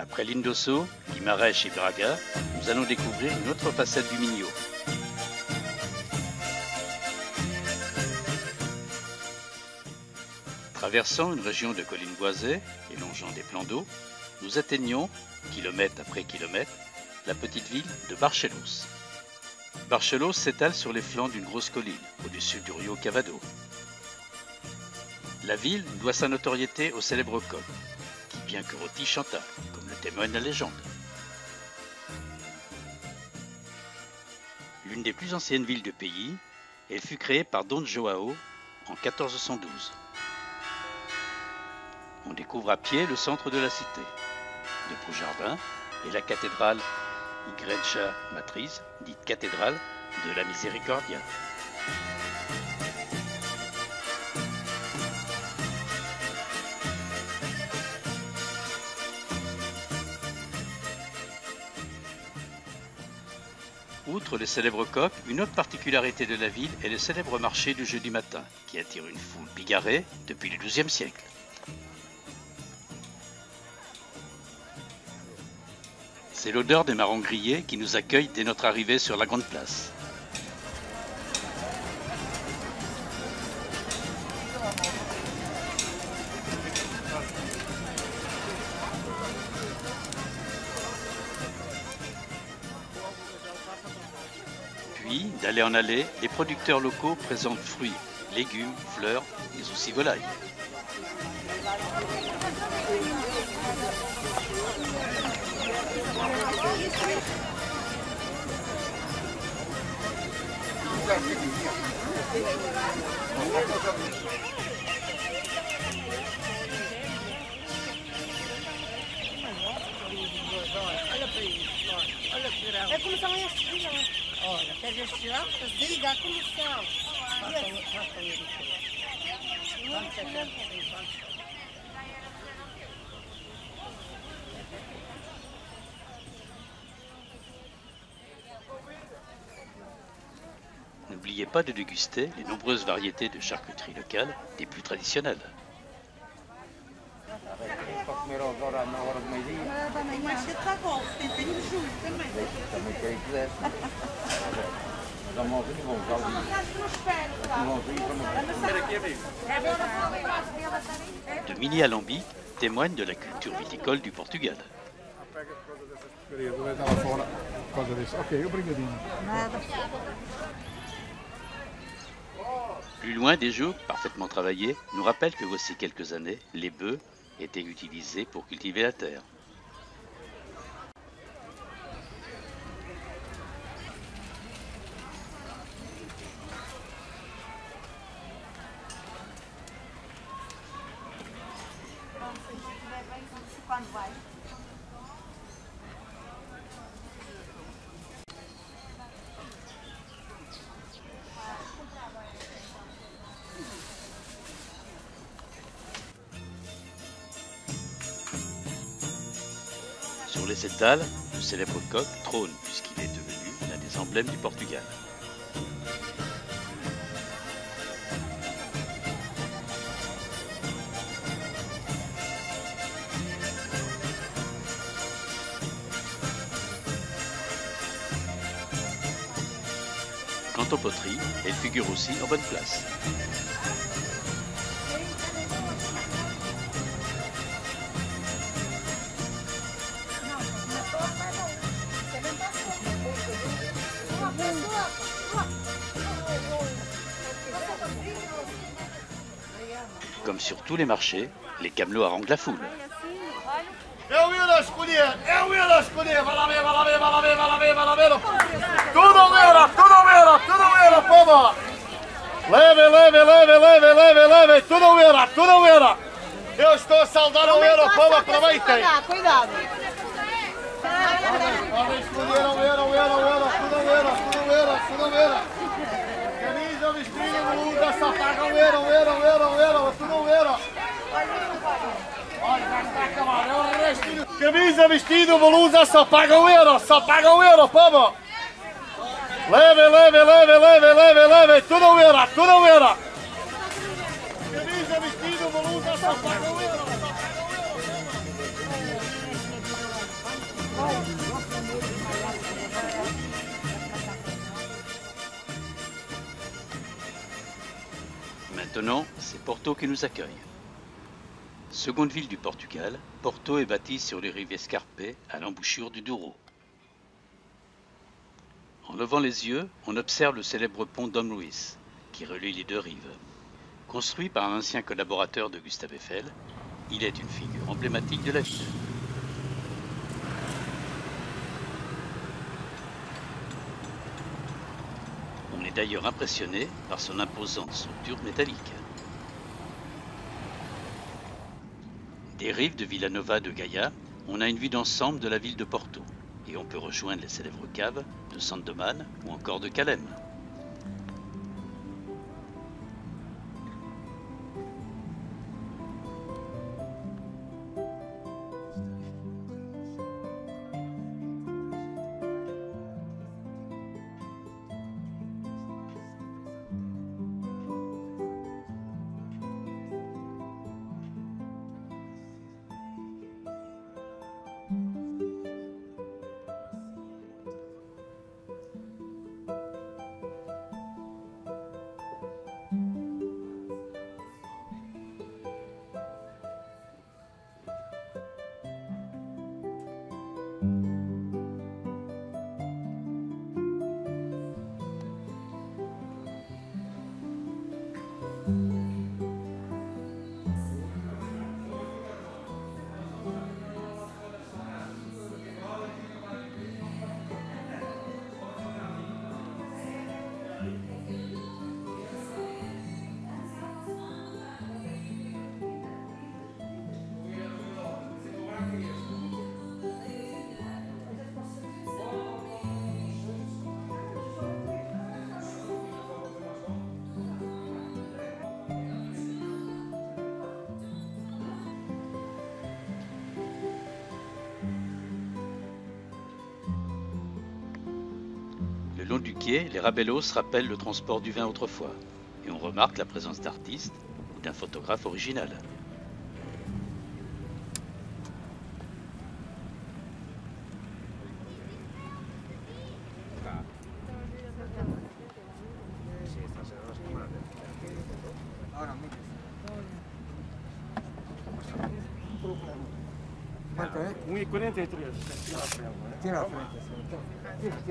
Après Lindosso, Guimarães et Braga, nous allons découvrir une autre facette du Minho. Traversant une région de collines boisées et longeant des plans d'eau, nous atteignons, kilomètre après kilomètre, la petite ville de Barcelos. Barcelos s'étale sur les flancs d'une grosse colline, au-dessus du Rio Cavado. La ville doit sa notoriété au célèbre coq, qui bien que rôti chanta, comme le témoigne la légende. L'une des plus anciennes villes du pays, elle fut créée par Dom João en 1412. On découvre à pied le centre de la cité, de beaux jardins et la cathédrale Igreja Matriz, dite cathédrale de la Miséricordia. Outre le célèbre coq, une autre particularité de la ville est le célèbre marché du jeudi matin, qui attire une foule bigarrée depuis le XIIe siècle. C'est l'odeur des marrons grillés qui nous accueille dès notre arrivée sur la grande place. Puis, d'aller en aller, les producteurs locaux présentent fruits, légumes, fleurs, mais aussi volailles. É como são estes, olha, pega este lá, desliga a comissão. N'oubliez pas de déguster les nombreuses variétés de charcuterie locale des plus traditionnelles. Tem mais cedo para a volta, tem de julho também. Também queria que desse. Já me ouvi, bom, já ouvi. De mini alambic témoignent de la culture viticole du Portugal. Plus loin, des jeux parfaitement travaillés nous rappellent que voici quelques années, les bœufs étaient utilisés pour cultiver la terre. Sur les étals, le célèbre coq trône puisqu'il est devenu l'un des emblèmes du Portugal. Quant aux poteries, elles figurent aussi en bonne place. Comme sur tous les marchés, les camelots haranguent la foule. Eu ia escolher, vai lá ver, vai lá ver, vai lá ver, vai lá ver, vai lá ver. Tudo era, povo. Leve, tudo era. Eu estou a saudar o euro, povo, aproveitem. Cuidado. Podem escolher o euro, tudo era. Camisa, vestido, blusa, só paga o euro, tudo era. Olha, já está a acabar, é o resto. Camisa, vestido, blusa, só paga o euro, povo. Leve, tudo era. Camisa, vestido, blusa, só paga o euro. Maintenant, c'est Porto qui nous accueille. Seconde ville du Portugal, Porto est bâtie sur les rives escarpées à l'embouchure du Douro. En levant les yeux, on observe le célèbre pont Dom Luís, qui relie les deux rives. Construit par un ancien collaborateur de Gustave Eiffel, il est une figure emblématique de la ville. On est d'ailleurs impressionné par son imposante structure métallique. Des rives de Villanova de Gaia, on a une vue d'ensemble de la ville de Porto, et on peut rejoindre les célèbres caves de Sandoman ou encore de Calem. Le long du quai, les rabellos rappellent le transport du vin autrefois, et on remarque la présence d'artistes ou d'un photographe original. Quanto è? 1,43. Tira la frente. Tira.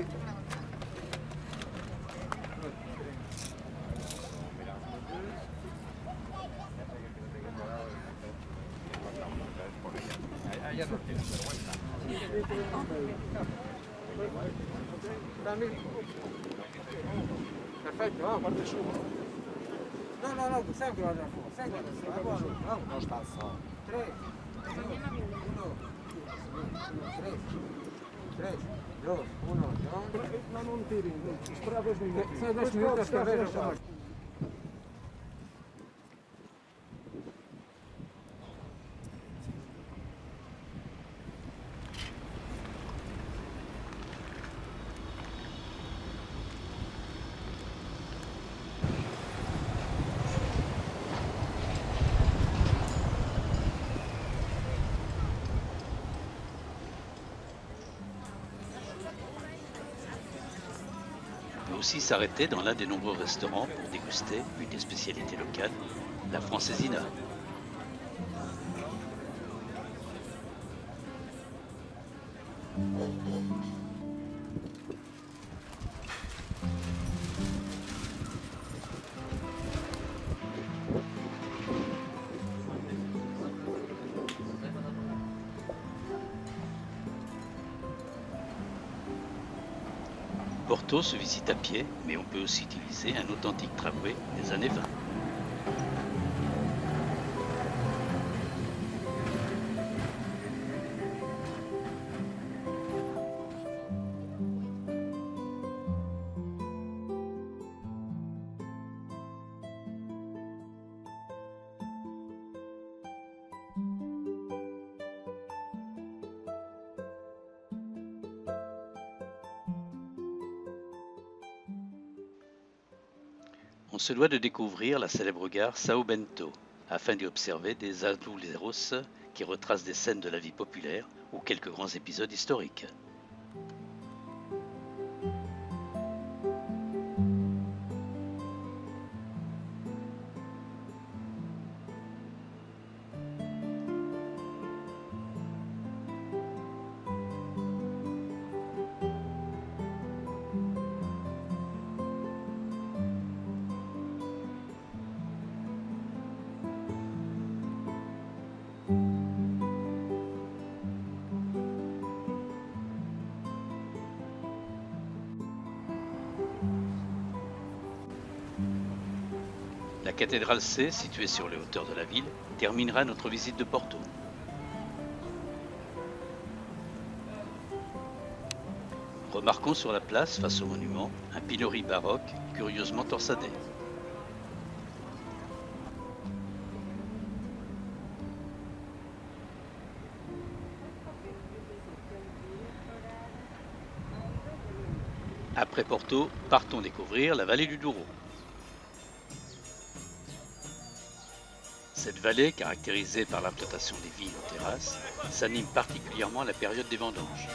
Perfetto, no, parte su. No, sempre guarda fuori, sempre guarda fuori. Non sta solo. 3, 2, 1, no, non tiri, spera 2 minuti. Sono 2 minuti a scrivere. On peut aussi s'arrêter dans l'un des nombreux restaurants pour déguster une des spécialités locales, la francesina. Porto se visite à pied, mais on peut aussi utiliser un authentique tramway des années 20. On se doit de découvrir la célèbre gare São Bento, afin d'y observer des azuleros qui retracent des scènes de la vie populaire ou quelques grands épisodes historiques. La cathédrale C, située sur les hauteurs de la ville, terminera notre visite de Porto. Remarquons sur la place, face au monument, un pilori baroque curieusement torsadé. Après Porto, partons découvrir la vallée du Douro. Cette vallée, caractérisée par l'implantation des vignes en terrasse, s'anime particulièrement à la période des vendanges.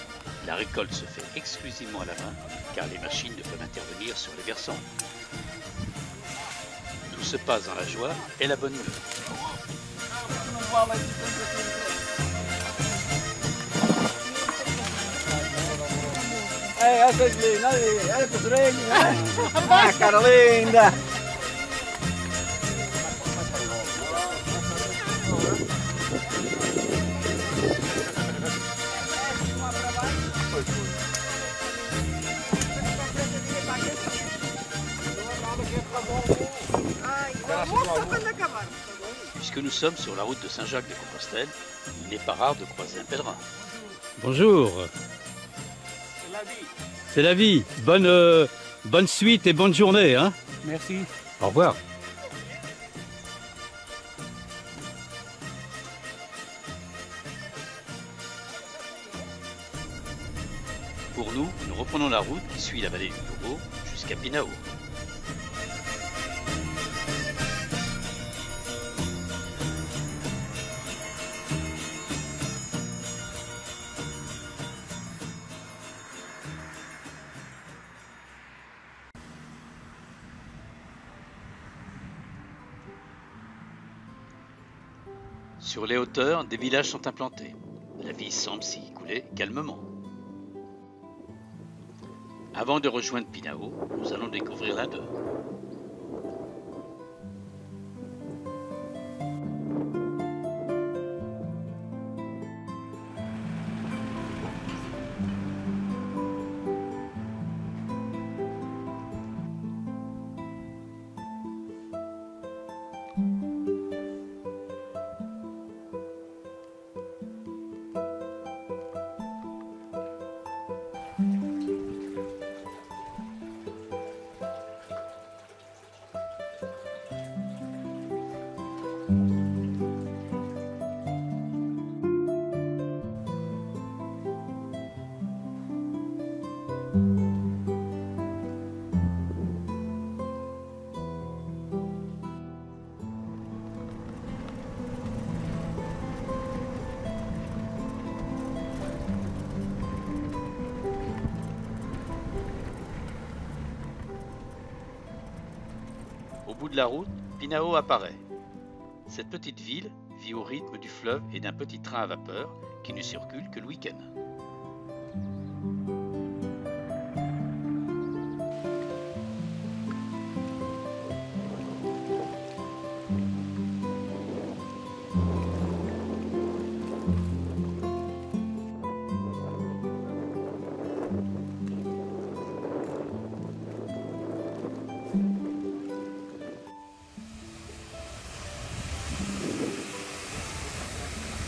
La récolte se fait exclusivement à la main, car les machines ne peuvent intervenir sur les versants. Tout se passe dans la joie et la bonne humeur. Essa linda, olha que estranho, ah, cara linda! Puisque nous sommes sur la route de Saint-Jacques-de-Compostelle, il n'est pas rare de croiser un pèlerin. Bonjour. C'est la vie. Bonne suite et bonne journée. Hein. Merci. Au revoir. Pour nous, nous reprenons la route qui suit la vallée du Douro jusqu'à Pinao. Sur les hauteurs, des villages sont implantés. La vie semble s'y écouler calmement. Avant de rejoindre Pinao, nous allons découvrir l'un d'eux. Au bout de la route, Pinao apparaît. Cette petite ville vit au rythme du fleuve et d'un petit train à vapeur qui ne circule que le week-end.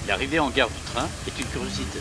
L'arrivée en gare du train est une curiosité.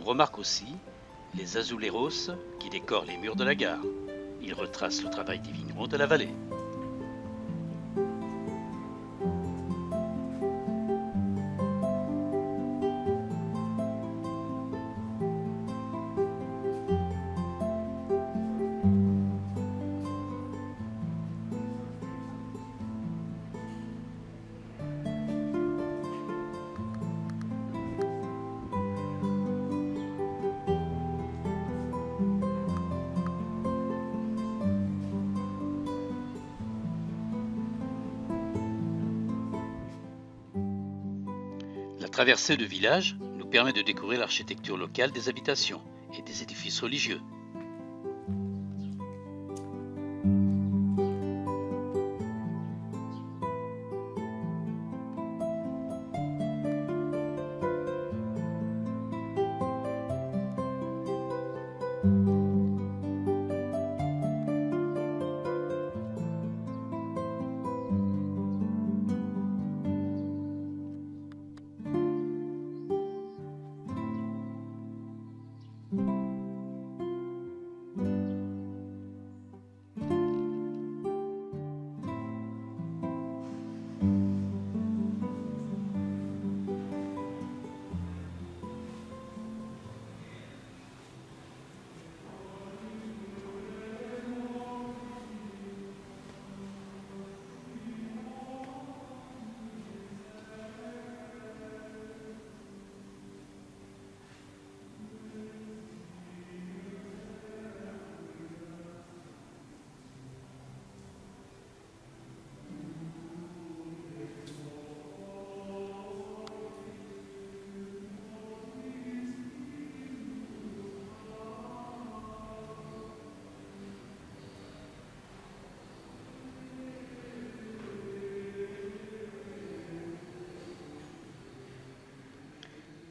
remarque aussi les azuleros qui décorent les murs de la gare. Ils retracent le travail des vignerons de la vallée. La traversée de village nous permet de découvrir l'architecture locale des habitations et des édifices religieux.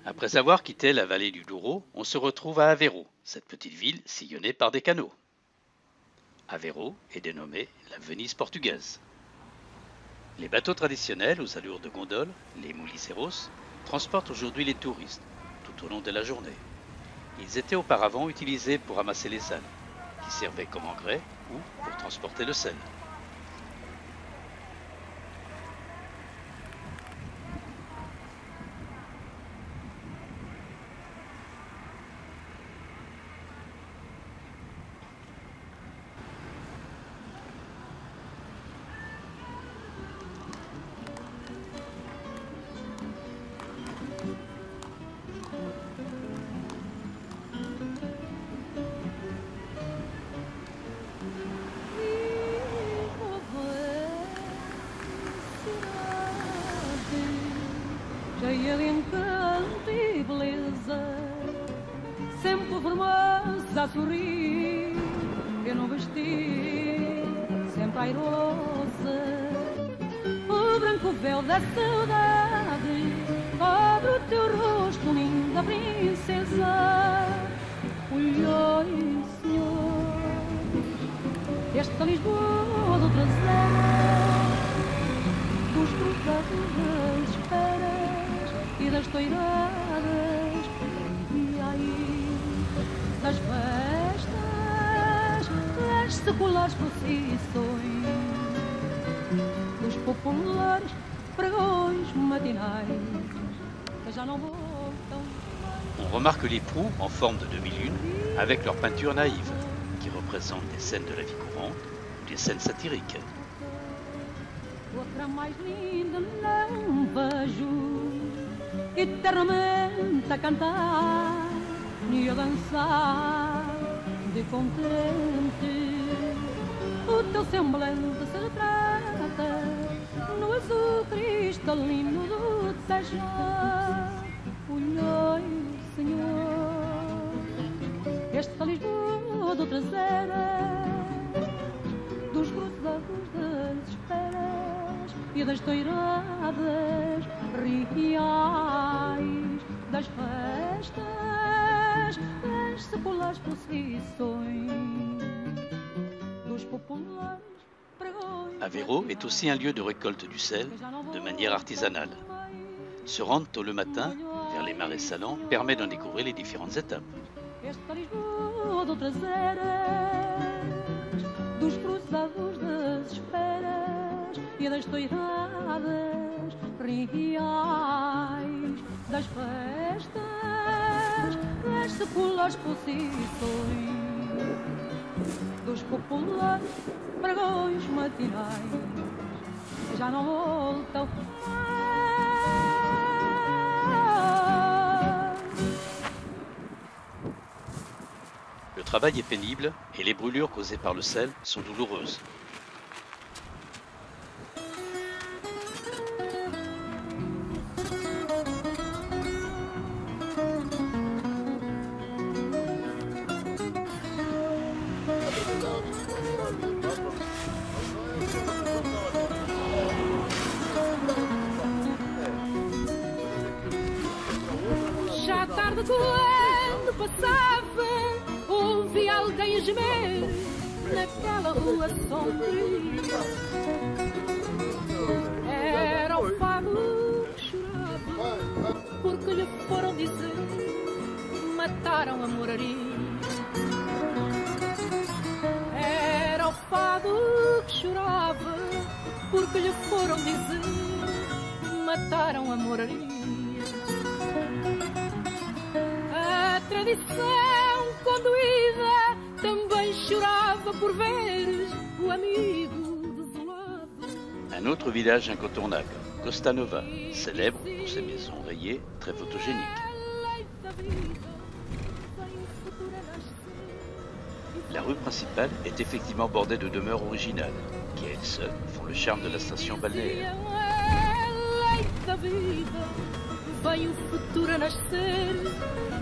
Après avoir quitté la vallée du Douro, on se retrouve à Aveiro, cette petite ville sillonnée par des canaux. Aveiro est dénommée la Venise portugaise. Les bateaux traditionnels aux allures de gondole, les muliceiros, transportent aujourd'hui les touristes tout au long de la journée. Ils étaient auparavant utilisés pour ramasser les algues, qui servaient comme engrais ou pour transporter le sel. Cheia de encanto e beleza, sempre formosa a sorrir, eu não vesti, sempre airosa, o branco véu da saudade, cobre o teu rosto, linda princesa, olhai, Senhor, esta Lisboa do trazer, dos cruzados das esperas e das toiradas, e aí das festas, das seculares procissões, dos populares pregões matinais, que já não voltam. On remarque les proues en forme de demi-lune avec leur peinture naïve, qui représentent des scènes de la vie courante ou des scènes satiriques. Outra mais linda não vejo, eternamente a cantar e a dançar de contente. O teu semblante se retrata no azul cristalino do Tejo. Olhai, Senhor, esta Lisboa do traseira, dos cruzados das esperas e das toiradas riais, das festas, das seculares procissões, dos populares pregões. Aveiro est aussi un lieu de récolte du sel de manière artisanale. Se rendre tôt le matin vers les marais salants permet d'en découvrir les différentes étapes. Esta Lisboa de outras eras, dos cruzados das esperas e das toiradas reais, das festas, das seculares procissões, dos populares pregões matinais, já não voltam Le travail est pénible et les brûlures causées par le sel sont douloureuses. Já tarde quando passava, ouvi alguém gemer naquela rua sombria. Era o fado que chorava, porque lhe foram dizer, mataram a moraria. Era o fado que chorava, porque lhe foram dizer, mataram a moraria. A tradição conduída também chorava por ver o amigo desolado. Un autre village incontournable, Costa Nova, célèbre pour ses maisons rayées très photogéniques. La rue principale est effectivement bordée de demeures originales, qui à elles seules font le charme de la station balnéaire. Vem o futuro a nascer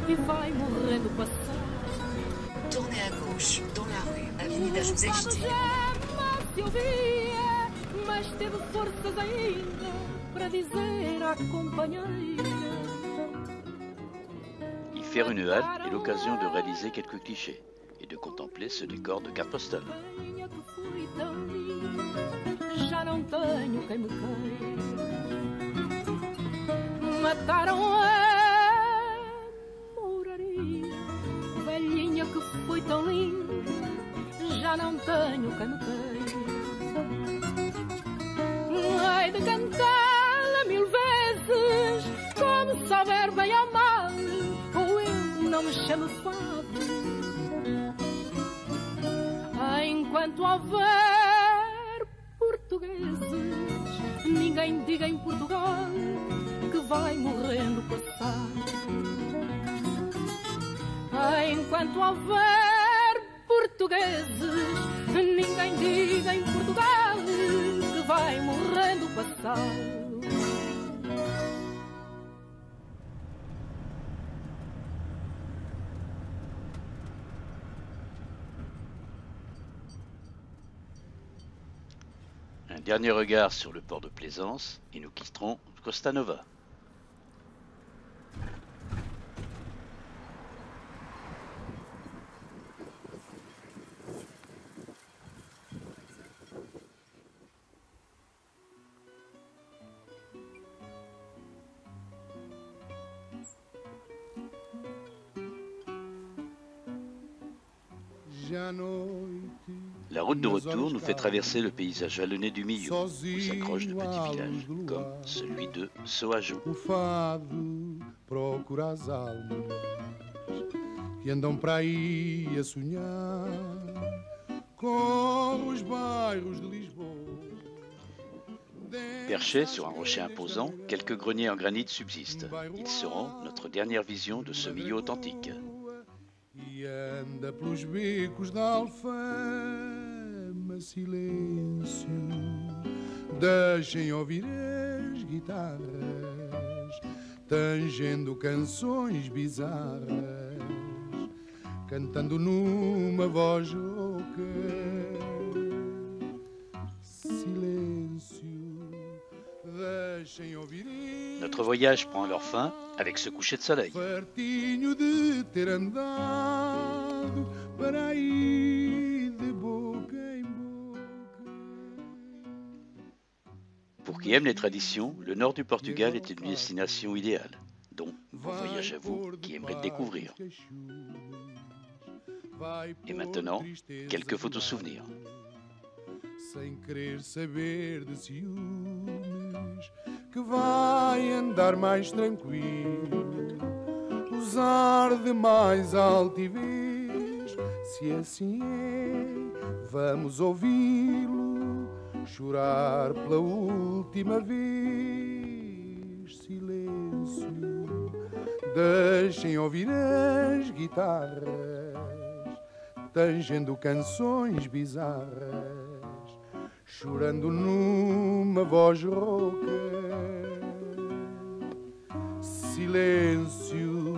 e vai morrendo passar. Tournez à gauche, dans la rue, Avenida José Estier. Se ouvia, mas teve forças ainda para dizer à companheira. Y faire une halte est l'occasion de réaliser quelques clichés et de contempler ce décor de carte postale. Venha que fui tão linda, já não tenho quem me queira. Mataram a moraria, velhinha que foi tão linda, já não tenho quem me queira. Hei de cantá-la 1000 vezes, como souber bem ou mal, ou eu não me chamo fado. Enquanto houver portugueses, ninguém diga em Portugal que vai morrendo passado. Enquanto houver portugueses, ninguém diga em Portugal que vai morrendo passado. Un dernier regard sur le port de Plaisance et nous quitterons Costa Nova. La route de retour nous fait traverser le paysage vallonné du milieu, où s'accrochent de petits villages, comme celui de Soajo. O fado procura as almas que andam para aí a sonhar com os bairros de Lisboa. Perchés sur un rocher imposant, quelques greniers en granit subsistent. Ils seront notre dernière vision de ce milieu authentique. E anda pelos becos da Alfama, silêncio, deixem ouvir as guitarras, tangendo canções bizarras, cantando numa voz rouca. Silêncio, deixem ouvir. Notre voyage prend alors fin avec ce coucher de soleil. Fartinho de ter andado para aí de boca em boca. Pour qui aime les traditions, le nord du Portugal est une destination idéale. dont vos voyages à vous qui aimeraient découvrir. Et maintenant, quelques photos souvenirs. Sem querer saber de ciúmes, que vai andar mais tranquilo, usar de mais altivez. Se assim é, vamos ouvi-lo chorar pela última vez. Silêncio, deixem ouvir as guitarras, tangendo canções bizarras, chorando numa voz rouca. Silêncio,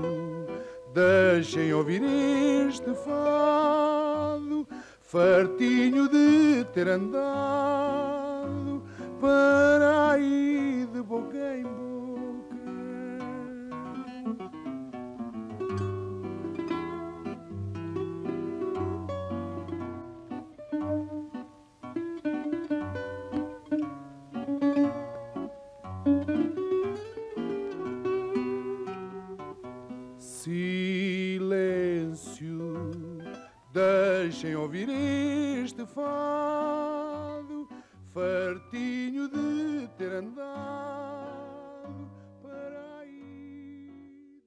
deixem ouvir este fado, fartinho de ter andado para aí de boca em boca. Silêncio, deixem ouvir este fado, fartinho de ter andado para aí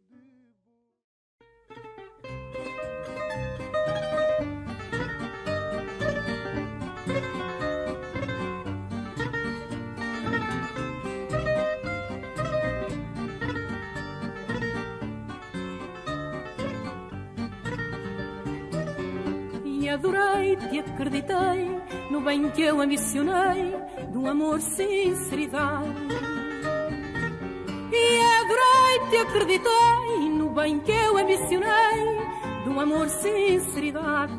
E adorei-te, acreditei no bem que eu ambicionei, do amor, sinceridade. E adorei-te, acreditei no bem que eu ambicionei, do amor, sinceridade.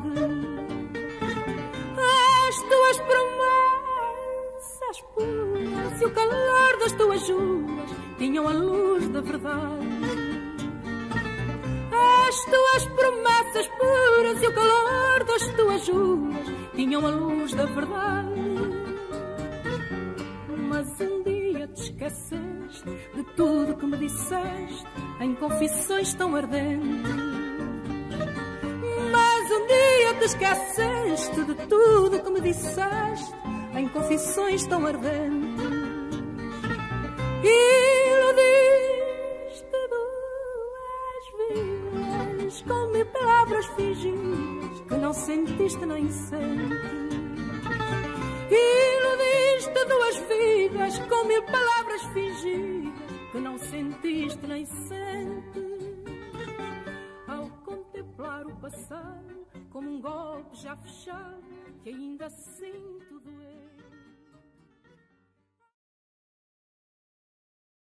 As tuas promessas puras e o calor das tuas juras tinham a luz da verdade. As tuas promessas puras e o calor das tuas juras tinham a luz da verdade. Mas um dia te esqueceste de tudo que me disseste em confissões tão ardentes. Mas um dia te esqueceste de tudo que me disseste em confissões tão ardentes. Iludiste duas vidas com mil palavras fingidas que não sentiste nem sentes. Iludiste duas vidas com mil palavras fingidas que não sentiste nem sentes. Ao contemplar o passado como um golpe já fechado que ainda sinto doer.